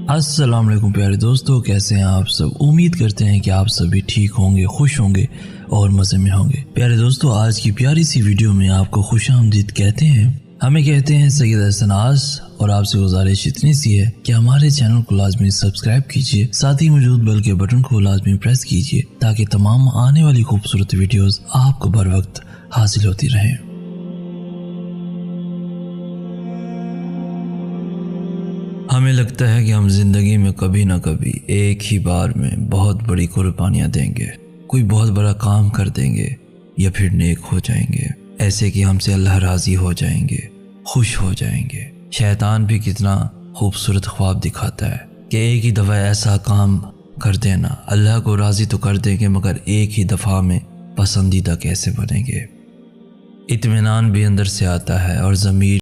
अस्सलाम वालेकुम प्यारे दोस्तों, कैसे हैं आप सब। उम्मीद करते हैं कि आप सभी ठीक होंगे, खुश होंगे और मज़े में होंगे। प्यारे दोस्तों, आज की प्यारी सी वीडियो में आपको खुशामदीद कहते हैं। हमें कहते हैं सैयद हसन आस, और आपसे गुजारिश इतनी सी है कि हमारे चैनल को लाजमी सब्सक्राइब कीजिए, साथ ही मौजूद बेल के बटन को लाजमी प्रेस कीजिए ताकि तमाम आने वाली खूबसूरत वीडियोस आपको बर वक्त हासिल होती रहें। हमें लगता है कि हम जिंदगी में कभी ना कभी एक ही बार में बहुत बड़ी कुर्बानियां देंगे, कोई बहुत बड़ा काम कर देंगे या फिर नेक हो जाएंगे, ऐसे कि हमसे अल्लाह राजी हो जाएंगे, खुश हो जाएंगे। शैतान भी कितना खूबसूरत ख्वाब दिखाता है कि एक ही दफ़ा ऐसा काम कर देना, अल्लाह को राजी तो कर देंगे मगर एक ही दफ़ा में पसंदीदा कैसे बनेंगे। इत्मीनान भी अंदर से आता है और ज़मीर